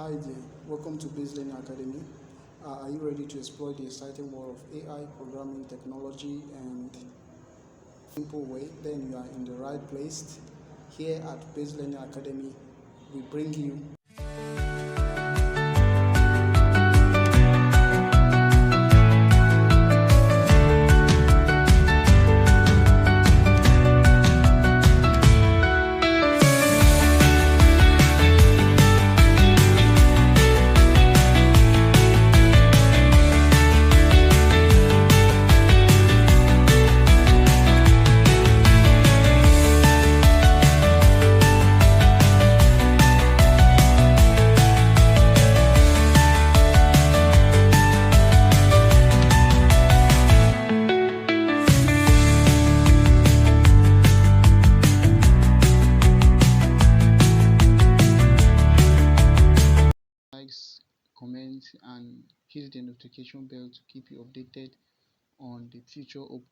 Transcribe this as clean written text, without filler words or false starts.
Hi there, welcome to BazeLearning Academy. Are you ready to explore the exciting world of AI, programming technology, and simple way? Then you are in the right place. Here at BazeLearning Academy, we bring you likes, comments, and hit the notification bell to keep you updated on the future upload.